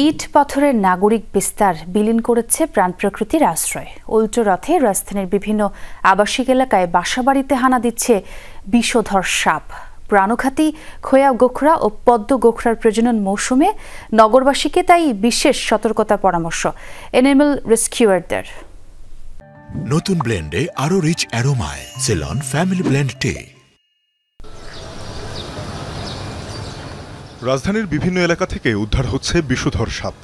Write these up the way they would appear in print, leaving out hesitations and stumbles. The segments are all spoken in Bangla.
ইট পাথরের নাগরিক বিস্তার বিলীন করেছে প্রাণ প্রকৃতির আশ্রয়। উল্টো রথে রাজধানীর বিভিন্ন আবাসিক এলাকায় বাসাবাড়িতে হানা দিচ্ছে বিষধর সাপ। প্রাণঘাতী খোয়া গোখরা ও পদ্ম গোখরার প্রজনন মৌসুমে নগরবাসীকে তাই বিশেষ সতর্কতার পরামর্শ এনিম্যাল রেস্কিউয়ারদের। নতুন ব্লেন্ডে আরো রিচ অ্যারোমায় সেলন ফ্যামিলি ব্লেন্ড টে। রাজধানীর বিভিন্ন এলাকা থেকে উদ্ধার হচ্ছে বিষধর সাপ।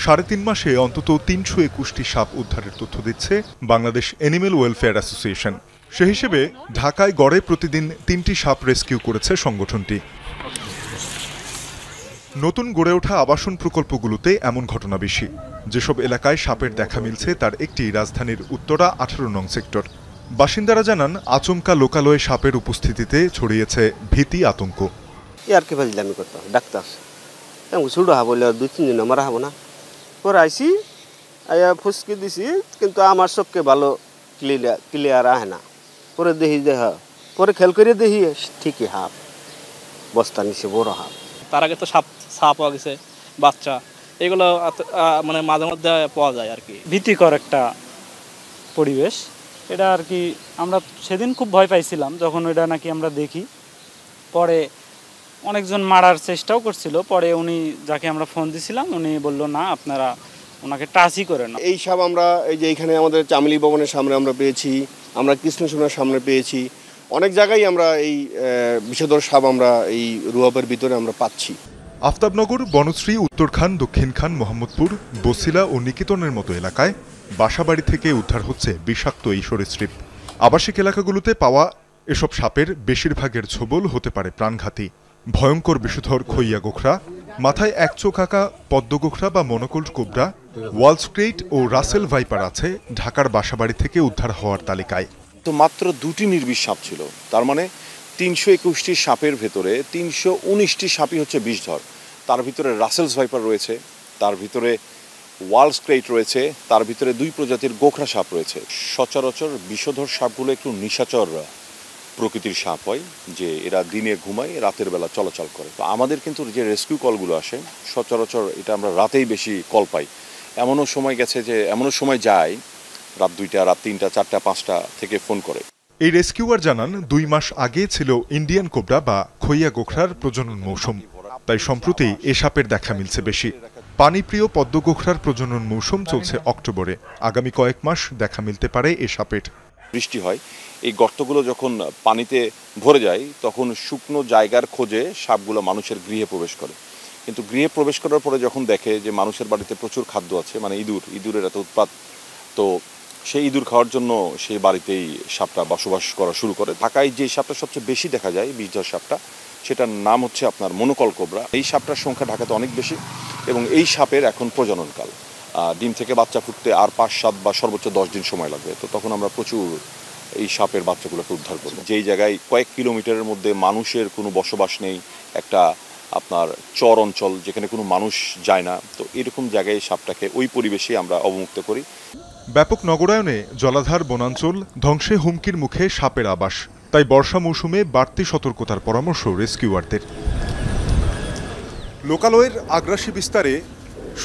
৩.৫ মাসে অন্তত ৩২১টি সাপ উদ্ধারের তথ্য দিচ্ছে বাংলাদেশ অ্যানিমেল ওয়েলফেয়ার অ্যাসোসিয়েশন। সে হিসেবে ঢাকায় গড়ে প্রতিদিন ৩টি সাপ রেস্কিউ করেছে সংগঠনটি। নতুন গড়ে ওঠা আবাসন প্রকল্পগুলোতে এমন ঘটনা বেশি। যেসব এলাকায় সাপের দেখা মিলছে তার একটি রাজধানীর উত্তরা ১৮ নং সেক্টর। বাসিন্দারা জানান, আচমকা লোকালয়ে সাপের উপস্থিতিতে ছড়িয়েছে ভীতি, আতঙ্ক। আর কি ফাজলামি করতো ডাক্তার ছুটো হা বললে ২-৩ দিন মারা হবো না। পরে আইসি আয়া ফুসকে দিছি, কিন্তু আমার চোখকে ভালো ক্লিয়ার আহে না। পরে দেখি দেহ, পরে খেয়াল করে দেখি ঠিকই হাফ বস্তা নিচে বড় হাফ। তার আগে তো সাপ পাওয়া গেছে, বাচ্চা, এগুলো মানে মাঝে মধ্যে পাওয়া যায় আর কি। ভীতিকর একটা পরিবেশ এটা আর কি। আমরা সেদিন খুব ভয় পাইছিলাম যখন ওইটা নাকি আমরা দেখি। পরে অনেকজন মারার চেষ্টাও করছিল। পরে উনি যাকে আমরা ফোন দিছিলাম উনি বলল না, আপনারা ওনাকে টাচই করে না। এই সাপ আমরা এই যে এইখানে আমাদের চামেলি ভবনের সামনে আমরা পেয়েছি, আমরা কৃষ্ণসোনার সামনে পেয়েছি, অনেক জায়গায় আমরা এই বিষধর সাপ আমরা এই রুয়াবের ভিতরে আমরা পাচ্ছি। আফতাবনগর, বনশ্রী, উত্তরখান, দক্ষিণখান, মোহাম্মদপুর, বসিলা ও নিকেতনের মতো এলাকায় বাসাবাড়ি থেকে উদ্ধার হচ্ছে বিষাক্ত এই সরীসৃপ। আবাসিক এলাকাগুলোতে পাওয়া এসব সাপের বেশিরভাগের ছোবল হতে পারে প্রাণঘাতী। ভয়ঙ্কর বিষধর খইয়া গোখরা, মাথায় এক চোখ আঁকা পদ্ম গোখরা বা মনোকোল্ড কোবরা, ওয়াল স্ট্রেইট ও রাসেল ভাইপার আছে ঢাকার বাসাবাড়ি থেকে উদ্ধার হওয়ার তালিকায়। তো মাত্র 2টি নির্বিষ সাপ ছিল। তার মানে 321টি সাপের ভেতরে 319টি সাপই হচ্ছে বিষধর। তার ভিতরে রাসেলস ভাইপার রয়েছে, তার ভিতরে ওয়াল স্ট্রেইট রয়েছে, তার ভিতরে 2 প্রজাতির গোখরা সাপ রয়েছে। সচরাচর বিষধর সাপগুলো একটু নিশাচর প্রকৃতির সাপ হয়, যে এরা দিনে ঘুমায়, রাতের বেলা চলাচল করে। তো আমাদের কিন্তু যে রেস্কিউ কলগুলো আসে সচরাচর এটা আমরা রাতেই বেশি কল পাই। এমনও সময় গেছে যে এমনও সময় যায় রাত 2টা, রাত 3টা, 4টা, 5টা থেকে ফোন করে। এই রেস্কিউয়ার জানান, 2 মাস আগে ছিল ইন্ডিয়ান কোবরা বা খইয়া গোখরার প্রজনন মৌসুম। তাই সম্প্রতি এ সাপের দেখা মিলছে বেশি। পানিপ্রিয় পদ্ম গোখরার প্রজনন মৌসুম চলছে অক্টোবরে। আগামী কয়েক মাস দেখা মিলতে পারে এ সাপের। বৃষ্টি হয়, এই গর্তগুলো যখন পানিতে ভরে যায় তখন শুকনো জায়গার খোঁজে সাপগুলো মানুষের গৃহে প্রবেশ করে। কিন্তু গৃহে প্রবেশ করার পরে যখন দেখে যে মানুষের বাড়িতে প্রচুর খাদ্য আছে, মানে ইঁদুরের এত উৎপাত, তো সেই ইঁদুর খাওয়ার জন্য সেই বাড়িতেই সাপটা বসবাস করা শুরু করে। ঢাকায় যে সাপটা সবচেয়ে বেশি দেখা যায়, বিষধর সাপটা, সেটার নাম হচ্ছে আপনার মনোকল কোবরা। এই সাপটার সংখ্যা ঢাকাতে অনেক বেশি এবং এই সাপের এখন প্রজননকাল। ডিম থেকে বাচ্চা ফুটতে আর 5-7 বা সর্বোচ্চ 10 দিন সময় লাগবে। তো তখন আমরা প্রচুর এই সাপের বাচ্চাগুলোকে উদ্ধার করব। যেই জায়গায় কয়েক কিলোমিটারের মধ্যে মানুষের কোনো বসবাস নেই, একটা আপনার চর অঞ্চল যেখানে কোনো মানুষ যায় না, তো এরকম জায়গায় সাপটাকে ওই পরিবেশে আমরা অবমুক্ত করি। ব্যাপক নগরায়নে জলাধার, বনাঞ্চল ধ্বংসে হুমকির মুখে সাপের আবাস। তাই বর্ষা মৌসুমে বাড়তি সতর্কতার পরামর্শ রেস্কিউয়ারদের। লোকালয়ের আগ্রাসী বিস্তারে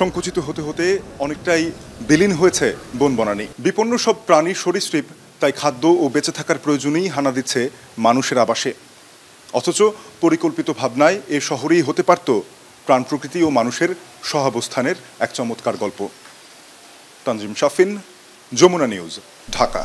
সংকুচিত হতে হতে অনেকটাই বিলীন হয়েছে বনবনানী। বিপন্ন সব প্রাণী সরীসৃপ তাই খাদ্য ও বেঁচে থাকার প্রয়োজনেই হানা দিচ্ছে মানুষের আবাসে। অথচ পরিকল্পিত ভাবনায় এ শহরেই হতে পারত প্রাণ প্রকৃতি ও মানুষের সহাবস্থানের এক চমৎকার গল্প। তানজিম শাফিন, যমুনা নিউজ, ঢাকা।